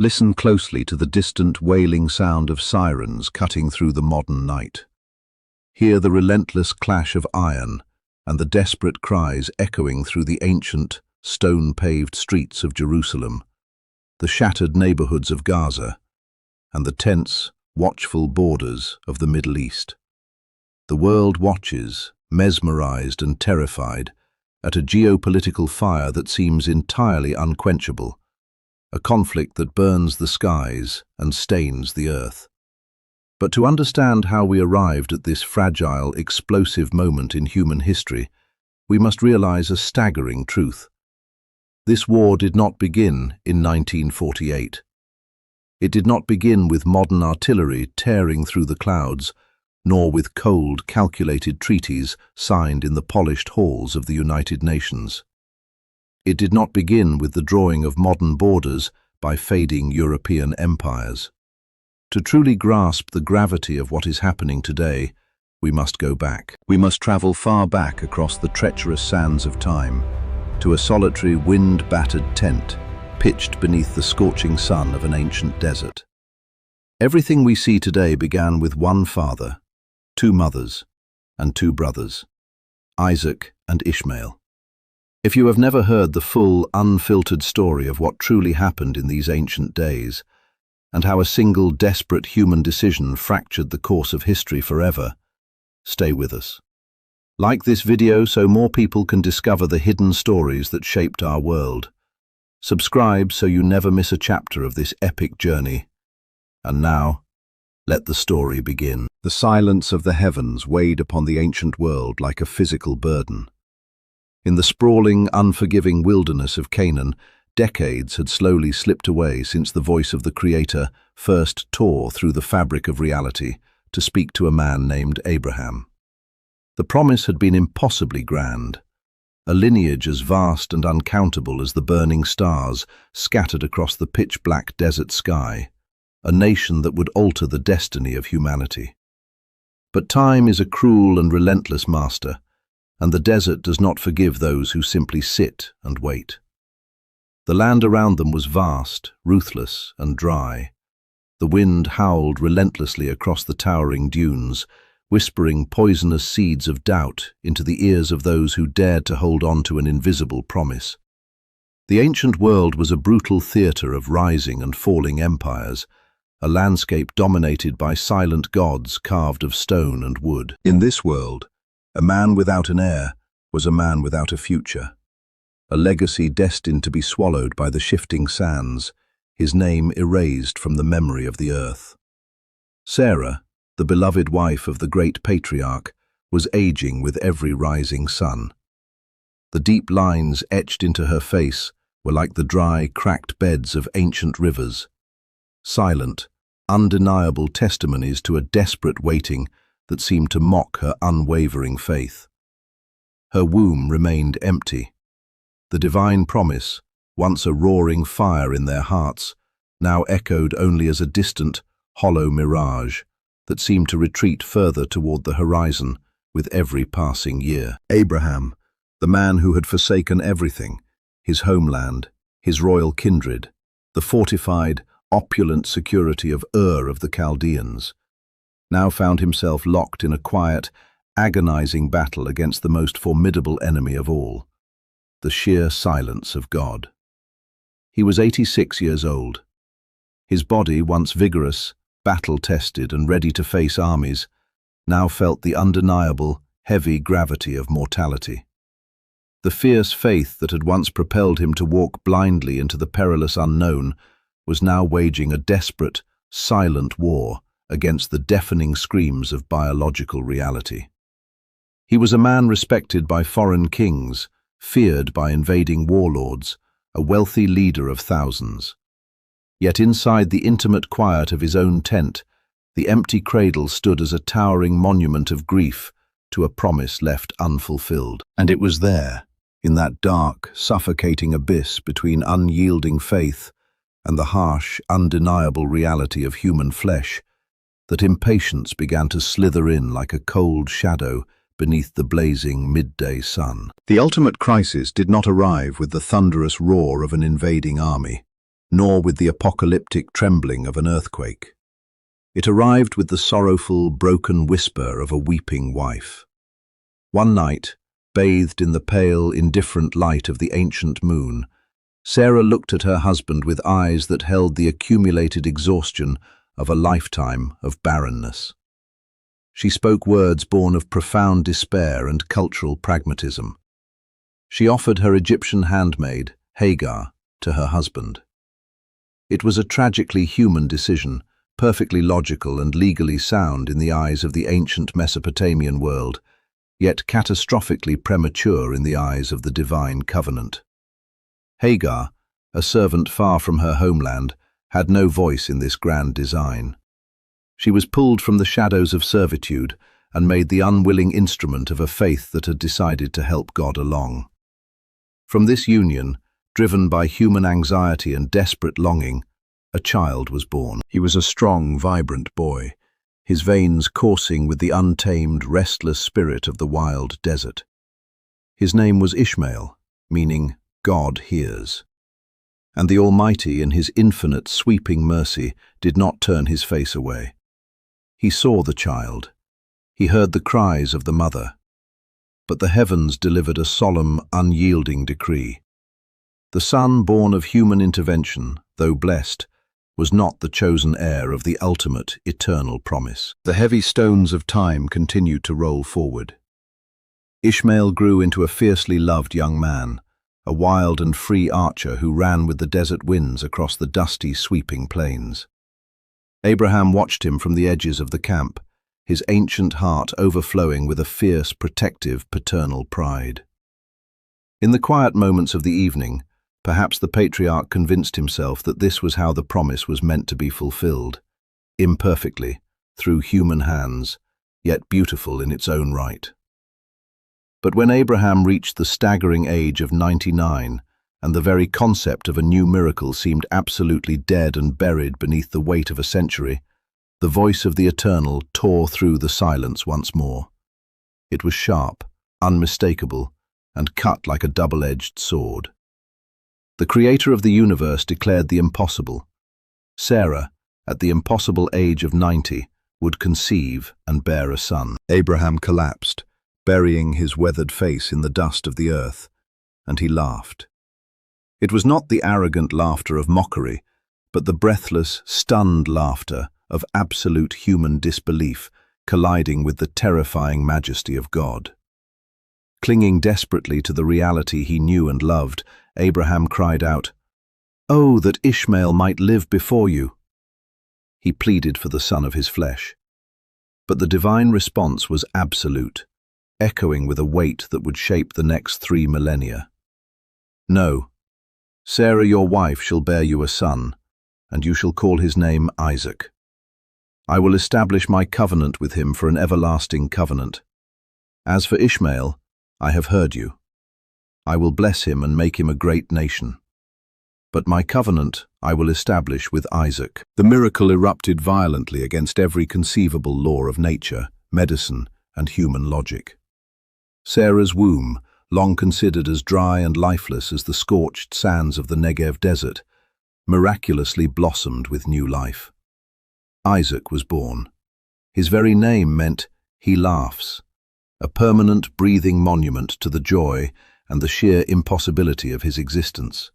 Listen closely to the distant wailing sound of sirens cutting through the modern night. Hear the relentless clash of iron and the desperate cries echoing through the ancient, stone-paved streets of Jerusalem, the shattered neighborhoods of Gaza, and the tense, watchful borders of the Middle East. The world watches, mesmerized and terrified, at a geopolitical fire that seems entirely unquenchable, a conflict that burns the skies and stains the earth. But to understand how we arrived at this fragile, explosive moment in human history, we must realize a staggering truth. This war did not begin in 1948. It did not begin with modern artillery tearing through the clouds, nor with cold, calculated treaties signed in the polished halls of the United Nations. It did not begin with the drawing of modern borders by fading European empires. To truly grasp the gravity of what is happening today, we must go back. We must travel far back across the treacherous sands of time, to a solitary, wind-battered tent, pitched beneath the scorching sun of an ancient desert. Everything we see today began with one father, two mothers, and two brothers, Isaac and Ishmael. If you have never heard the full, unfiltered story of what truly happened in these ancient days, and how a single desperate human decision fractured the course of history forever, stay with us. Like this video so more people can discover the hidden stories that shaped our world. Subscribe so you never miss a chapter of this epic journey. And now, let the story begin. The silence of the heavens weighed upon the ancient world like a physical burden. In the sprawling, unforgiving wilderness of Canaan, decades had slowly slipped away since the voice of the Creator first tore through the fabric of reality to speak to a man named Abraham. The promise had been impossibly grand, a lineage as vast and uncountable as the burning stars scattered across the pitch-black desert sky, a nation that would alter the destiny of humanity. But time is a cruel and relentless master, and the desert does not forgive those who simply sit and wait. The land around them was vast, ruthless, and dry. The wind howled relentlessly across the towering dunes, whispering poisonous seeds of doubt into the ears of those who dared to hold on to an invisible promise. The ancient world was a brutal theater of rising and falling empires, a landscape dominated by silent gods carved of stone and wood. In this world, a man without an heir was a man without a future, a legacy destined to be swallowed by the shifting sands, his name erased from the memory of the earth. Sarah, the beloved wife of the great patriarch, was aging with every rising sun. The deep lines etched into her face were like the dry, cracked beds of ancient rivers, silent, undeniable testimonies to a desperate waiting that seemed to mock her unwavering faith. Her womb remained empty. The divine promise, once a roaring fire in their hearts, now echoed only as a distant, hollow mirage that seemed to retreat further toward the horizon with every passing year. Abraham, the man who had forsaken everything, his homeland, his royal kindred, the fortified, opulent security of Ur of the Chaldeans, now found himself locked in a quiet, agonizing battle against the most formidable enemy of all, the sheer silence of God. He was 86 years old. His body, once vigorous, battle-tested and ready to face armies, now felt the undeniable, heavy gravity of mortality. The fierce faith that had once propelled him to walk blindly into the perilous unknown was now waging a desperate, silent war against the deafening screams of biological reality. He was a man respected by foreign kings, feared by invading warlords, a wealthy leader of thousands. Yet inside the intimate quiet of his own tent, the empty cradle stood as a towering monument of grief to a promise left unfulfilled. And it was there, in that dark, suffocating abyss between unyielding faith and the harsh, undeniable reality of human flesh, that impatience began to slither in like a cold shadow beneath the blazing midday sun. The ultimate crisis did not arrive with the thunderous roar of an invading army. nor with the apocalyptic trembling of an earthquake. It arrived with the sorrowful, broken whisper of a weeping wife. One night, bathed in the pale, indifferent light of the ancient moon, Sarah looked at her husband with eyes that held the accumulated exhaustion of a lifetime of barrenness. She spoke words born of profound despair and cultural pragmatism. She offered her Egyptian handmaid, Hagar, to her husband. It was a tragically human decision, perfectly logical and legally sound in the eyes of the ancient Mesopotamian world, yet catastrophically premature in the eyes of the divine covenant. Hagar, a servant far from her homeland, had no voice in this grand design. She was pulled from the shadows of servitude and made the unwilling instrument of a faith that had decided to help God along. From this union, driven by human anxiety and desperate longing, a child was born. He was a strong, vibrant boy, his veins coursing with the untamed, restless spirit of the wild desert. His name was Ishmael, meaning God hears. And the Almighty, in his infinite, sweeping mercy, did not turn his face away. He saw the child. He heard the cries of the mother. But the heavens delivered a solemn, unyielding decree. The son born of human intervention, though blessed, was not the chosen heir of the ultimate, eternal promise. The heavy stones of time continued to roll forward. Ishmael grew into a fiercely loved young man, a wild and free archer who ran with the desert winds across the dusty, sweeping plains. Abraham watched him from the edges of the camp, his ancient heart overflowing with a fierce, protective, paternal pride. In the quiet moments of the evening, perhaps the patriarch convinced himself that this was how the promise was meant to be fulfilled, imperfectly, through human hands, yet beautiful in its own right. But when Abraham reached the staggering age of 99, and the very concept of a new miracle seemed absolutely dead and buried beneath the weight of a century, the voice of the Eternal tore through the silence once more. It was sharp, unmistakable, and cut like a double-edged sword. The Creator of the universe declared the impossible. Sarah, at the impossible age of 90, would conceive and bear a son. Abraham collapsed, burying his weathered face in the dust of the earth, and he laughed. It was not the arrogant laughter of mockery, but the breathless, stunned laughter of absolute human disbelief colliding with the terrifying majesty of God. Clinging desperately to the reality he knew and loved, Abraham cried out, "Oh, that Ishmael might live before you!" He pleaded for the son of his flesh. But the divine response was absolute, echoing with a weight that would shape the next 3 millennia. "No, Sarah your wife shall bear you a son, and you shall call his name Isaac. I will establish my covenant with him for an everlasting covenant. As for Ishmael, I have heard you. I will bless him and make him a great nation. But my covenant I will establish with Isaac." The miracle erupted violently against every conceivable law of nature, medicine, and human logic. Sarah's womb, long considered as dry and lifeless as the scorched sands of the Negev desert, miraculously blossomed with new life. Isaac was born. His very name meant, "He laughs," a permanent breathing monument to the joy and the sheer impossibility of his existence.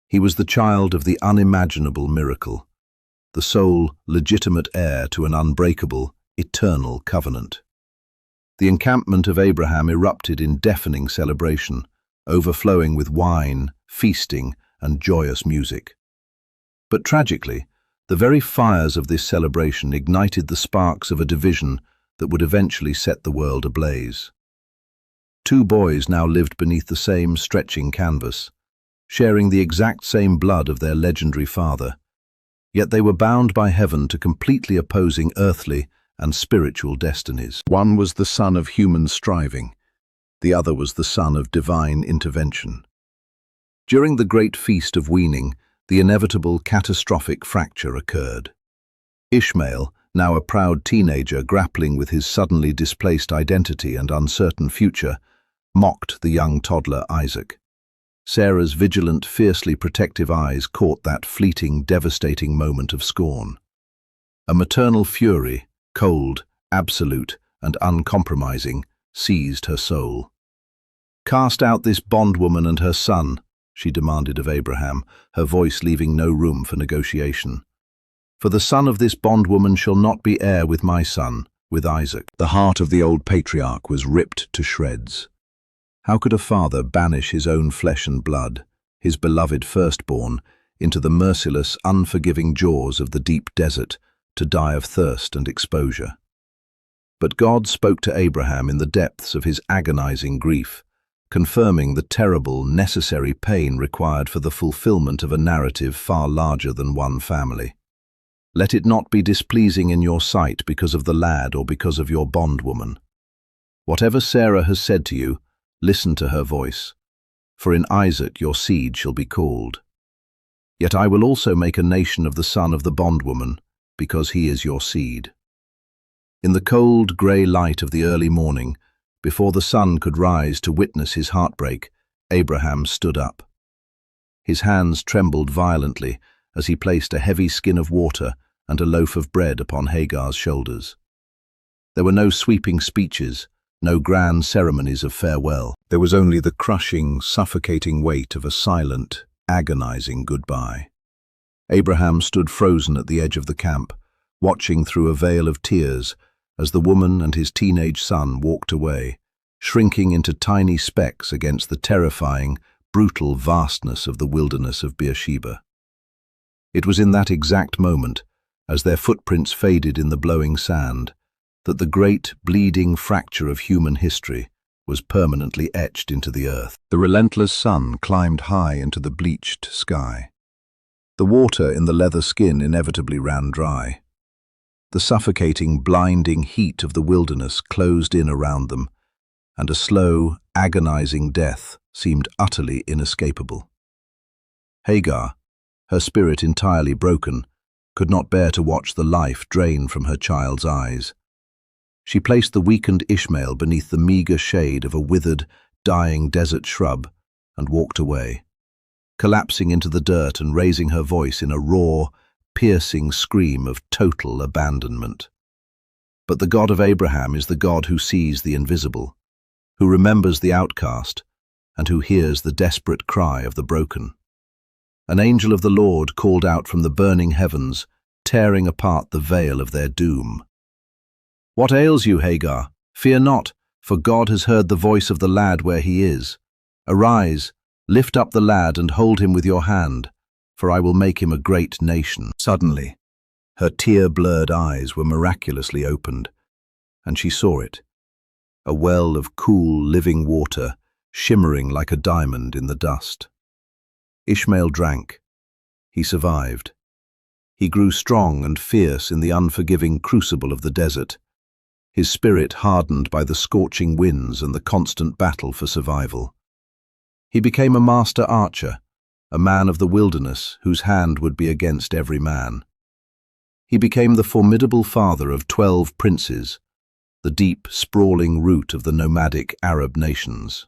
He was the child of the unimaginable miracle, the sole legitimate heir to an unbreakable, eternal covenant. The encampment of Abraham erupted in deafening celebration, overflowing with wine, feasting, and joyous music. But tragically, the very fires of this celebration ignited the sparks of a division that would eventually set the world ablaze. 2 boys now lived beneath the same stretching canvas, sharing the exact same blood of their legendary father, yet they were bound by heaven to completely opposing earthly and spiritual destinies. One was the son of human striving, the other was the son of divine intervention. During the great feast of weaning, the inevitable catastrophic fracture occurred. Ishmael, now a proud teenager grappling with his suddenly displaced identity and uncertain future, mocked the young toddler Isaac. Sarah's vigilant, fiercely protective eyes caught that fleeting, devastating moment of scorn. A maternal fury, cold, absolute, and uncompromising, seized her soul. "Cast out this bondwoman and her son," she demanded of Abraham, her voice leaving no room for negotiation. "For the son of this bondwoman shall not be heir with my son, with Isaac." The heart of the old patriarch was ripped to shreds. How could a father banish his own flesh and blood, his beloved firstborn, into the merciless, unforgiving jaws of the deep desert to die of thirst and exposure? But God spoke to Abraham in the depths of his agonizing grief, confirming the terrible, necessary pain required for the fulfillment of a narrative far larger than one family. "Let it not be displeasing in your sight because of the lad or because of your bondwoman. Whatever Sarah has said to you, listen to her voice, for in Isaac your seed shall be called. Yet I will also make a nation of the son of the bondwoman, because he is your seed." In the cold, grey light of the early morning, before the sun could rise to witness his heartbreak, Abraham stood up. His hands trembled violently as he placed a heavy skin of water and a loaf of bread upon Hagar's shoulders. There were no sweeping speeches, no grand ceremonies of farewell. There was only the crushing, suffocating weight of a silent, agonizing goodbye. Abraham stood frozen at the edge of the camp, watching through a veil of tears as the woman and his teenage son walked away, shrinking into tiny specks against the terrifying, brutal vastness of the wilderness of Beersheba. It was in that exact moment, as their footprints faded in the blowing sand, that the great, bleeding fracture of human history was permanently etched into the earth. The relentless sun climbed high into the bleached sky. The water in the leather skin inevitably ran dry. The suffocating, blinding heat of the wilderness closed in around them, and a slow, agonizing death seemed utterly inescapable. Hagar, her spirit entirely broken, could not bear to watch the life drain from her child's eyes. She placed the weakened Ishmael beneath the meager shade of a withered, dying desert shrub and walked away, collapsing into the dirt and raising her voice in a raw, piercing scream of total abandonment. But the God of Abraham is the God who sees the invisible, who remembers the outcast, and who hears the desperate cry of the broken. An angel of the Lord called out from the burning heavens, tearing apart the veil of their doom. "What ails you, Hagar? Fear not, for God has heard the voice of the lad where he is. Arise, lift up the lad and hold him with your hand, for I will make him a great nation." Suddenly, her tear-blurred eyes were miraculously opened, and she saw it, a well of cool, living water shimmering like a diamond in the dust. Ishmael drank. He survived. He grew strong and fierce in the unforgiving crucible of the desert, his spirit hardened by the scorching winds and the constant battle for survival. He became a master archer, a man of the wilderness whose hand would be against every man. He became the formidable father of 12 princes, the deep, sprawling root of the nomadic Arab nations.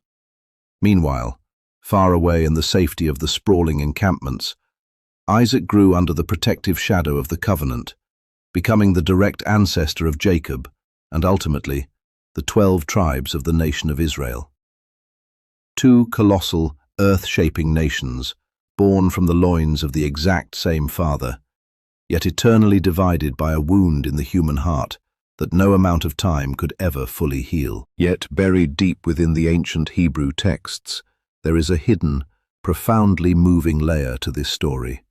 Meanwhile, far away in the safety of the sprawling encampments, Isaac grew under the protective shadow of the covenant, becoming the direct ancestor of Jacob and ultimately the 12 tribes of the nation of Israel. 2 colossal, earth-shaping nations, born from the loins of the exact same father, yet eternally divided by a wound in the human heart that no amount of time could ever fully heal. Yet buried deep within the ancient Hebrew texts, there is a hidden, profoundly moving layer to this story,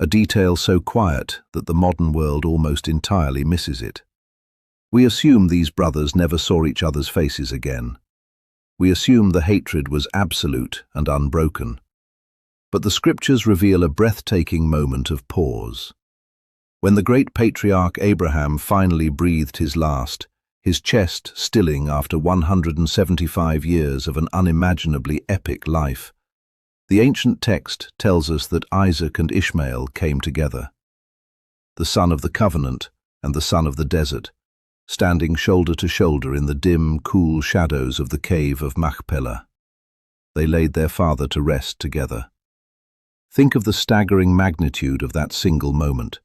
a detail so quiet that the modern world almost entirely misses it. We assume these brothers never saw each other's faces again. We assume the hatred was absolute and unbroken. But the scriptures reveal a breathtaking moment of pause. When the great patriarch Abraham finally breathed his last, his chest stilling after 175 years of an unimaginably epic life, the ancient text tells us that Isaac and Ishmael came together. The son of the covenant and the son of the desert, standing shoulder to shoulder in the dim, cool shadows of the cave of Machpelah. they laid their father to rest together. Think of the staggering magnitude of that single moment.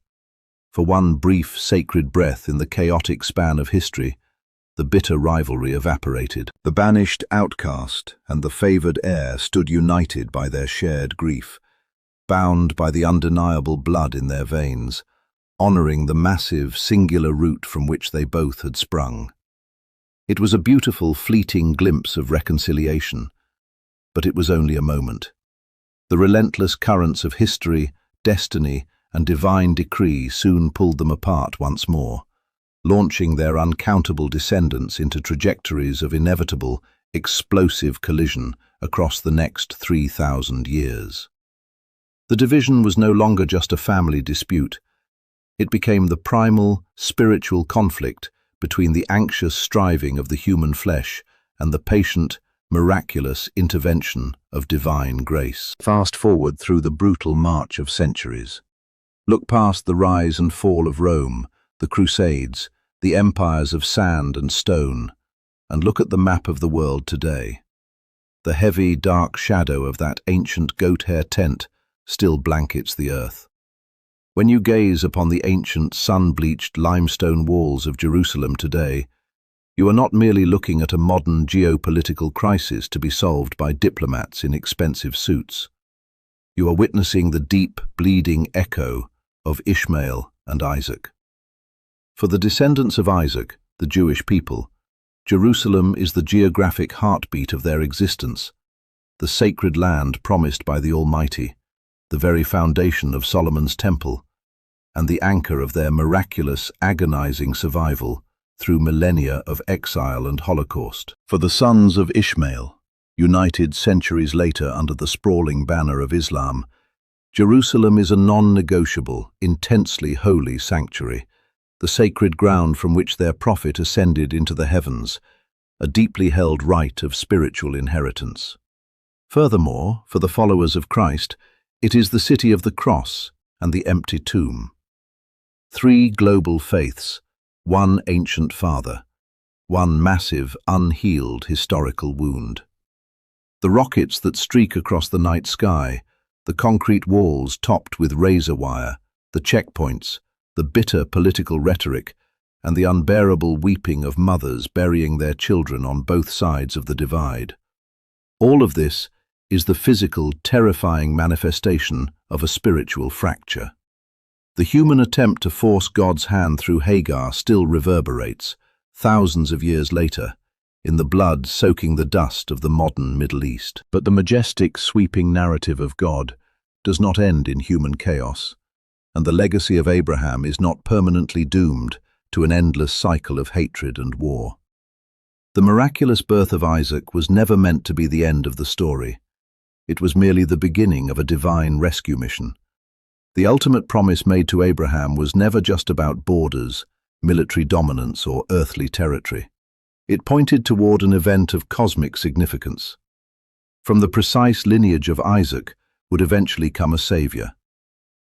For one brief, sacred breath in the chaotic span of history, the bitter rivalry evaporated. The banished outcast and the favored heir stood united by their shared grief, bound by the undeniable blood in their veins, honoring the massive, singular root from which they both had sprung. It was a beautiful, fleeting glimpse of reconciliation, but it was only a moment. The relentless currents of history, destiny, and divine decree soon pulled them apart once more, launching their uncountable descendants into trajectories of inevitable, explosive collision across the next 3,000 years. The division was no longer just a family dispute. It became the primal, spiritual conflict between the anxious striving of the human flesh and the patient, miraculous intervention of divine grace. Fast forward through the brutal march of centuries. Look past the rise and fall of Rome, the Crusades, the empires of sand and stone, and look at the map of the world today. The heavy, dark shadow of that ancient goat-hair tent still blankets the earth. When you gaze upon the ancient, sun-bleached limestone walls of Jerusalem today, you are not merely looking at a modern geopolitical crisis to be solved by diplomats in expensive suits. You are witnessing the deep, bleeding echo of Ishmael and Isaac. For the descendants of Isaac, the Jewish people, Jerusalem is the geographic heartbeat of their existence, the sacred land promised by the Almighty, the very foundation of Solomon's temple, and the anchor of their miraculous, agonizing survival through millennia of exile and Holocaust. For the sons of Ishmael, united centuries later under the sprawling banner of Islam, Jerusalem is a non-negotiable, intensely holy sanctuary, the sacred ground from which their prophet ascended into the heavens, a deeply held right of spiritual inheritance. Furthermore, for the followers of Christ, it is the city of the cross and the empty tomb. Three global faiths, one ancient father, one massive, unhealed historical wound. The rockets that streak across the night sky, the concrete walls topped with razor wire, the checkpoints, the bitter political rhetoric, and the unbearable weeping of mothers burying their children on both sides of the divide. All of this is the physical, terrifying manifestation of a spiritual fracture. The human attempt to force God's hand through Hagar still reverberates, thousands of years later, in the blood soaking the dust of the modern Middle East. But the majestic, sweeping narrative of God does not end in human chaos, and the legacy of Abraham is not permanently doomed to an endless cycle of hatred and war. The miraculous birth of Isaac was never meant to be the end of the story. It was merely the beginning of a divine rescue mission. The ultimate promise made to Abraham was never just about borders, military dominance, or earthly territory. It pointed toward an event of cosmic significance. From the precise lineage of Isaac would eventually come a savior,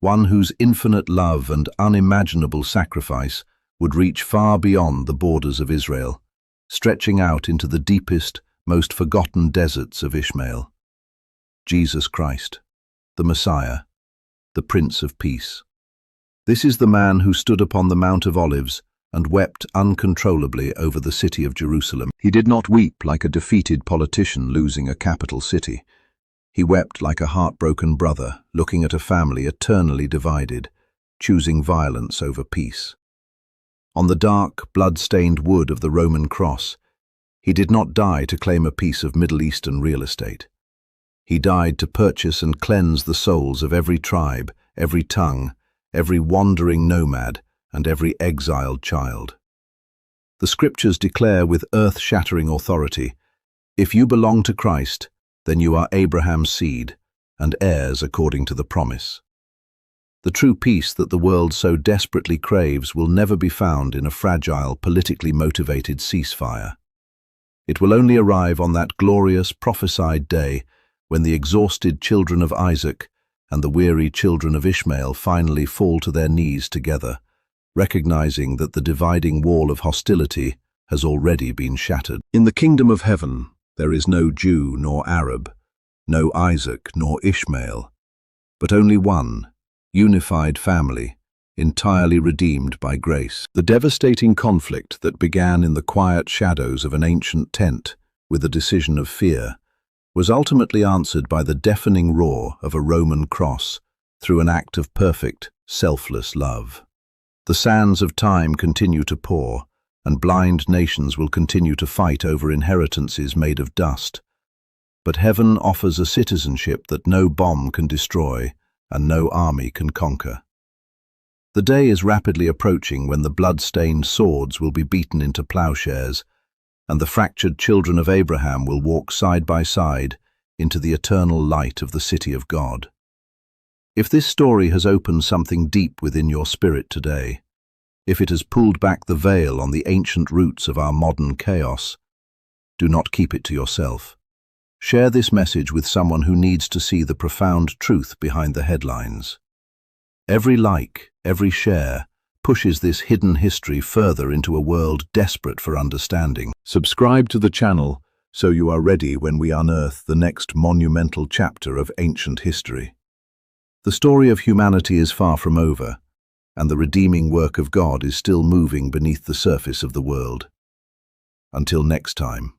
one whose infinite love and unimaginable sacrifice would reach far beyond the borders of Israel, stretching out into the deepest, most forgotten deserts of Ishmael. Jesus Christ, the Messiah, the Prince of Peace. This is the man who stood upon the Mount of Olives and wept uncontrollably over the city of Jerusalem. He did not weep like a defeated politician losing a capital city. He wept like a heartbroken brother looking at a family eternally divided, choosing violence over peace. On the dark, blood-stained wood of the Roman cross, he did not die to claim a piece of Middle Eastern real estate. He died to purchase and cleanse the souls of every tribe, every tongue, every wandering nomad, and every exiled child. The scriptures declare with earth-shattering authority, "If you belong to Christ, then you are Abraham's seed, and heirs according to the promise." The true peace that the world so desperately craves will never be found in a fragile, politically motivated ceasefire. It will only arrive on that glorious, prophesied day when the exhausted children of Isaac and the weary children of Ishmael finally fall to their knees together, recognizing that the dividing wall of hostility has already been shattered. In the kingdom of heaven, there is no Jew nor Arab, no Isaac nor Ishmael, but only one, unified family, entirely redeemed by grace. The devastating conflict that began in the quiet shadows of an ancient tent with a decision of fear was ultimately answered by the deafening roar of a Roman cross through an act of perfect, selfless love. The sands of time continue to pour, and blind nations will continue to fight over inheritances made of dust. But heaven offers a citizenship that no bomb can destroy and no army can conquer. The day is rapidly approaching when the blood-stained swords will be beaten into plowshares, and the fractured children of Abraham will walk side by side into the eternal light of the city of God. If this story has opened something deep within your spirit today, if it has pulled back the veil on the ancient roots of our modern chaos, do not keep it to yourself. Share this message with someone who needs to see the profound truth behind the headlines. Every like, every share, pushes this hidden history further into a world desperate for understanding. Subscribe to the channel so you are ready when we unearth the next monumental chapter of ancient history. The story of humanity is far from over, and the redeeming work of God is still moving beneath the surface of the world. Until next time.